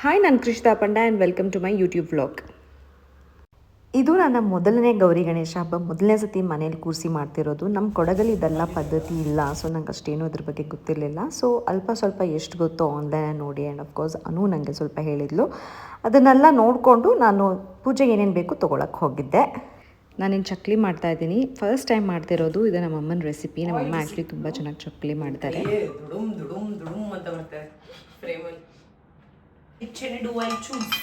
Hi, ನಾನು Krishna Panda and welcome to my YouTube vlog. ಇದು ನನ್ನ ಮೊದಲನೇ ಗೌರಿ ಗಣೇಶ ಹಬ್ಬ. ಮೊದಲನೇ ಸತಿ ಮನೇಲಿ ಕೂರಿಸಿ ಮಾಡ್ತಿರೋದು. ನಮ್ಮ ಕೊಡಗಲ್ಲಿ ಇದೆಲ್ಲ ಪದ್ಧತಿ ಇಲ್ಲ, ಸೊ ನಂಗೆ ಅಷ್ಟೇನೂ ಅದ್ರ ಬಗ್ಗೆ ಗೊತ್ತಿರಲಿಲ್ಲ. ಸೊ ಅಲ್ಪ ಸ್ವಲ್ಪ ಎಷ್ಟು ಗೊತ್ತೋ ಆನ್ಲೈನ್ ನೋಡಿ ಆ್ಯಂಡ್ ಅಫ್ಕೋರ್ಸ್ ಅನು ನನಗೆ ಸ್ವಲ್ಪ ಹೇಳಿದ್ಲು. ಅದನ್ನೆಲ್ಲ ನೋಡಿಕೊಂಡು ನಾನು ಪೂಜೆಗೆ ಏನೇನು ಬೇಕು ತೊಗೊಳಕ್ಕೆ ಹೋಗಿದ್ದೆ. ನಾನೇನು ಚಕ್ಲಿ ಮಾಡ್ತಾಯಿದ್ದೀನಿ, ಫಸ್ಟ್ ಟೈಮ್ ಮಾಡ್ತಿರೋದು. ಇದು ನಮ್ಮ ಅಮ್ಮನ ರೆಸಿಪಿ. ನಮ್ಮ ಅಮ್ಮ ಆ್ಯಕ್ಚುಲಿ ತುಂಬ ಚೆನ್ನಾಗಿ ಚಕ್ಲಿ ಮಾಡ್ತಾರೆ. Which shade do I choose?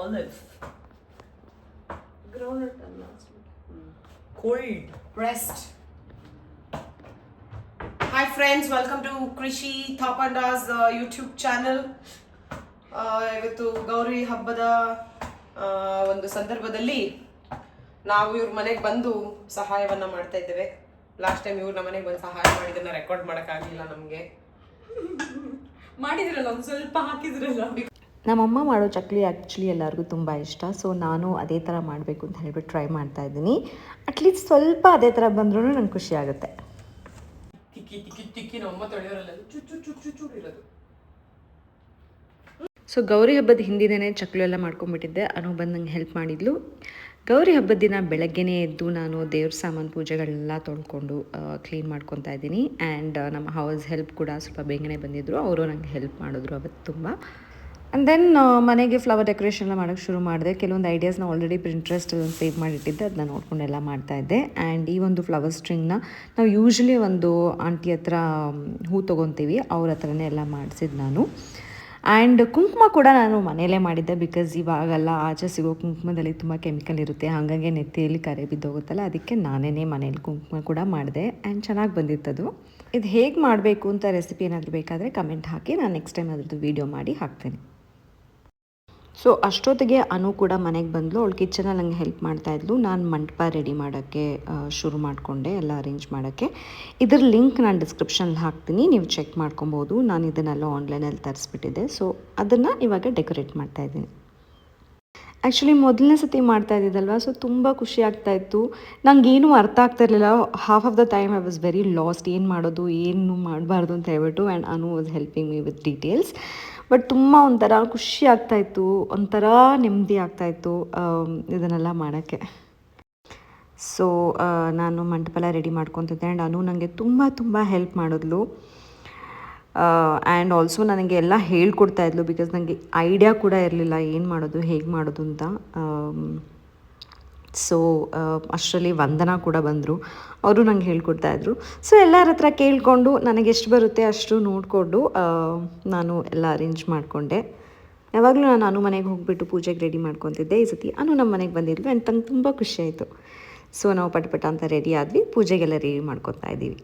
Olive. Groundnut and last one. Cold pressed. Hi friends, welcome to Krishi Thapanda's YouTube channel. ಇವತ್ತು ಗೌರಿ ಹಬ್ಬದ ಒಂದು ಸಂದರ್ಭದಲ್ಲಿ ನಾವು ಇವ್ರ ಮನೆಗೆ ಬಂದು ಸಹಾಯವನ್ನು ಮಾಡ್ತಾ ಇದ್ದೇವೆ. ಲಾಸ್ಟ್ ಟೈಮ್ ಇವ್ರು ನಮ್ಮ ಮನೆಗೆ ಬಂದು ಸಹಾಯ ಮಾಡಿದ್ದನ್ನು ರೆಕಾರ್ಡ್ ಮಾಡೋಕ್ಕಾಗಲಿಲ್ಲ ನಮಗೆ. ಮಾಡಿದ್ರಲ್ಲ, ಒಂದು ಸ್ವಲ್ಪ ಹಾಕಿದ್ರಲ್ಲ. ನಮ್ಮಮ್ಮ ಮಾಡೋ ಚಕ್ಲಿ ಆ್ಯಕ್ಚುಲಿ ಎಲ್ಲರಿಗೂ ತುಂಬ ಇಷ್ಟ. ಸೊ ನಾನು ಅದೇ ಥರ ಮಾಡಬೇಕು ಅಂತ ಹೇಳ್ಬಿಟ್ಟು ಟ್ರೈ ಮಾಡ್ತಾ ಇದ್ದೀನಿ. ಅಟ್ಲೀಸ್ಟ್ ಸ್ವಲ್ಪ ಅದೇ ಥರ ಬಂದ್ರೂ ನಂಗೆ ಖುಷಿ ಆಗುತ್ತೆ. ತಿಕ್ಕಿ ತಿಕ್ಕಿ ತಿಕ್ಕಿ ನಮ್ಮಮ್ಮ ತೊಳೆಯೋರಲ್ಲ, ಚುಚ್ಚು ಚುಚ್ಚು ಚುಚ್ಚು ಇರೋದು. ಸೊ ಗೌರಿ ಹಬ್ಬದ ಹಿಂದಿನೇ ಚಕ್ಲಿ ಎಲ್ಲ ಮಾಡ್ಕೊಂಡ್ಬಿಟ್ಟಿದ್ದೆ. ಅನು ಬಂದು ನಂಗೆ ಹೆಲ್ಪ್ ಮಾಡಿದ್ಲು. ಗೌರಿ ಹಬ್ಬದ ದಿನ ಬೆಳಗ್ಗೆನೇ ಎದ್ದು ನಾನು ದೇವ್ರ ಸಾಮಾನು ಪೂಜೆಗಳೆಲ್ಲ ತೊಳ್ಕೊಂಡು ಕ್ಲೀನ್ ಮಾಡ್ಕೊತಾ ಇದ್ದೀನಿ. ಆ್ಯಂಡ್ ನಮ್ಮ ಹೌಸ್ ಹೆಲ್ಪ್ ಕೂಡ ಸ್ವಲ್ಪ ಬೇಗನೆ ಬಂದಿದ್ದರು. ಅವರು ನಂಗೆ ಹೆಲ್ಪ್ ಮಾಡಿದ್ರು ಅವತ್ತು ತುಂಬ. ಆ್ಯಂಡ್ ದೆನ್ ಮನೆಗೆ ಫ್ಲವರ್ ಡೆಕೋರೇಷನ್ ಎಲ್ಲ ಮಾಡೋಕ್ಕೆ ಶುರು ಮಾಡಿದೆ. ಕೆಲವೊಂದು ಐಡಿಯಾಸ್ನ ಆಲ್ರೆಡಿ ಪ್ರಿಂಟ್ರೆಸ್ಟಲ್ಲಿ ಸೇವ್ ಮಾಡಿಟ್ಟಿದ್ದೆ, ಅದನ್ನ ನೋಡ್ಕೊಂಡೆಲ್ಲ ಮಾಡ್ತಾಯಿದ್ದೆ. ಆ್ಯಂಡ್ ಈ ಒಂದು ಫ್ಲವರ್ ಸ್ಟ್ರಿಂಗ್ನ ನಾವು ಯೂಶ್ವಲಿ ಒಂದು ಆಂಟಿ ಹತ್ರ ಹೂ ತೊಗೊತೀವಿ, ಅವ್ರ ಹತ್ರನೇ ಎಲ್ಲ ಮಾಡಿಸಿದ್ದು ನಾನು. ಆ್ಯಂಡ್ ಕುಂಕುಮ ಕೂಡ ನಾನು ಮನೆಯಲ್ಲೇ ಮಾಡಿದ್ದೆ, ಬಿಕಾಸ್ ಇವಾಗೆಲ್ಲ ಆಚೆ ಸಿಗೋ ಕುಂಕುಮದಲ್ಲಿ ತುಂಬ ಕೆಮಿಕಲ್ ಇರುತ್ತೆ, ಹಾಗಾಗಿ ನೆತ್ತಿಯಲ್ಲಿ ಕರೆ ಬಿದ್ದೋಗುತ್ತಲ್ಲ, ಅದಕ್ಕೆ ನಾನೇ ಮನೇಲಿ ಕುಂಕುಮ ಕೂಡ ಮಾಡಿದೆ. ಆ್ಯಂಡ್ ಚೆನ್ನಾಗಿ ಬಂದಿತ್ತದು. ಇದು ಹೇಗೆ ಮಾಡಬೇಕು ಅಂತ ರೆಸಿಪಿ ಏನಾದರೂ ಬೇಕಾದರೆ ಕಮೆಂಟ್ ಹಾಕಿ, ನಾನು ನೆಕ್ಸ್ಟ್ ಟೈಮ್ ಅದ್ರದ್ದು ವೀಡಿಯೋ ಮಾಡಿ ಹಾಕ್ತೇನೆ. ಸೊ ಅಷ್ಟೊತ್ತಿಗೆ ಅನು ಕೂಡ ಮನೆಗೆ ಬಂದಳು. ಅವಳು ಕಿಚನಲ್ಲಿ ನಂಗೆ ಹೆಲ್ಪ್ ಮಾಡ್ತಾಯಿದ್ಲು. ನಾನು ಮಂಟಪ ರೆಡಿ ಮಾಡೋಕ್ಕೆ ಶುರು ಮಾಡಿಕೊಂಡೆ, ಎಲ್ಲ ಅರೇಂಜ್ ಮಾಡೋಕ್ಕೆ. ಇದರ ಲಿಂಕ್ ನಾನು ಡಿಸ್ಕ್ರಿಪ್ಷನಲ್ಲಿ ಹಾಕ್ತೀನಿ, ನೀವು ಚೆಕ್ ಮಾಡ್ಕೊಬೋದು. ನಾನು ಇದನ್ನೆಲ್ಲ ಆನ್ಲೈನಲ್ಲಿ ತರಿಸ್ಬಿಟ್ಟಿದ್ದೆ. ಸೊ ಅದನ್ನು ಇವಾಗ ಡೆಕೋರೇಟ್ ಮಾಡ್ತಾಯಿದ್ದೀನಿ. ಆ್ಯಕ್ಚುಲಿ ಮೊದಲನೇ ಸತಿ ಮಾಡ್ತಾ ಇದ್ದಿದ್ದಲ್ವ, ಸೊ ತುಂಬ ಖುಷಿ ಆಗ್ತಾಯಿತ್ತು. ನನಗೇನು ಅರ್ಥ ಆಗ್ತಾ ಇರಲಿಲ್ಲ. Half of the time I was very last, ಏನು ಮಾಡೋದು ಏನು ಮಾಡಬಾರ್ದು ಅಂತ ಹೇಳ್ಬಿಟ್ಟು. And Anu was helping me with details. But ತುಂಬ ಒಂಥರ ಖುಷಿ ಆಗ್ತಾಯಿತ್ತು, ಒಂಥರ ನೆಮ್ಮದಿ ಆಗ್ತಾಯಿತ್ತು ಇದನ್ನೆಲ್ಲ ಮಾಡೋಕ್ಕೆ. ಸೊ ನಾನು ಮಂಟಪ ರೆಡಿ ಮಾಡ್ಕೊತಿದ್ದೆ. ಆ್ಯಂಡ್ ಅನು ನನಗೆ ತುಂಬ ಹೆಲ್ಪ್ ಮಾಡಿದ್ಲು. ಆ್ಯಂಡ್ ಆಲ್ಸೋ ನನಗೆ ಎಲ್ಲ ಹೇಳ್ಕೊಡ್ತಾಯಿದ್ಲು, ಬಿಕಾಸ್ ನನಗೆ ಐಡಿಯಾ ಕೂಡ ಇರಲಿಲ್ಲ ಏನು ಮಾಡೋದು ಹೇಗೆ ಮಾಡೋದು ಅಂತ. ಸೊ ಅಷ್ಟರಲ್ಲಿ ವಂದನಾ ಕೂಡ ಬಂದರು, ಅವರು ನಂಗೆ ಹೇಳ್ಕೊಡ್ತಾಯಿದ್ರು. ಸೊ ಎಲ್ಲರ ಹತ್ರ ಕೇಳಿಕೊಂಡು ನನಗೆ ಎಷ್ಟು ಬರುತ್ತೆ ಅಷ್ಟು ನೋಡಿಕೊಂಡು ನಾನು ಎಲ್ಲ ಅರೇಂಜ್ ಮಾಡಿಕೊಂಡೆ. ಯಾವಾಗಲೂ ನಾನು ಅನು ಮನೆಗೆ ಹೋಗಿಬಿಟ್ಟು ಪೂಜೆಗೆ ರೆಡಿ ಮಾಡ್ಕೊತಿದ್ದೆ. ಈ ಸತಿ ಅನು ನಮ್ಮ ಮನೆಗೆ ಬಂದಿದ್ಲು ಆ್ಯಂಡ್ ತಂಗೆ ತುಂಬ ಖುಷಿಯಾಯಿತು. ಸೊ ನಾವು ಪಟ ಅಂತ ರೆಡಿ ಆದ್ವಿ, ಪೂಜೆಗೆಲ್ಲ ರೆಡಿ ಮಾಡ್ಕೊತಾ ಇದ್ದೀವಿ.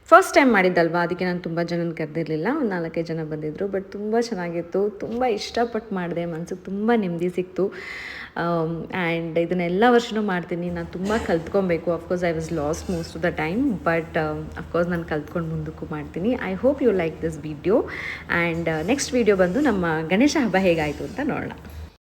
ಫಸ್ಟ್ ಟೈಮ್ ಮಾಡಿದ್ದಲ್ವಾ, ಅದಕ್ಕೆ ನಾನು ತುಂಬ ಜನನ ಕರೆದಿರಲಿಲ್ಲ. ಒಂದು 4-5 ಜನ ಬಂದಿದ್ದರು. ಬಟ್ ತುಂಬ ಚೆನ್ನಾಗಿತ್ತು, ತುಂಬ ಇಷ್ಟಪಟ್ಟು ಮಾಡಿದೆ, ಮನಸ್ಸಿಗೆ ತುಂಬ ನೆಮ್ಮದಿ ಸಿಕ್ತು. ಆ್ಯಂಡ್ ಇದನ್ನೆಲ್ಲ ವರ್ಷವೂ ಮಾಡ್ತೀನಿ. ನಾನು ತುಂಬ ಕಲ್ತ್ಕೊಬೇಕು. Of course I was lost most of the time, but of course ನಾನು ಕಲ್ತ್ಕೊಂಡು ಮುಂದಕ್ಕೂ ಮಾಡ್ತೀನಿ. I hope you like this video. And next video ಬಂದು ನಮ್ಮ ಗಣೇಶ ಹಬ್ಬ ಹೇಗಾಯಿತು ಅಂತ ನೋಡೋಣ.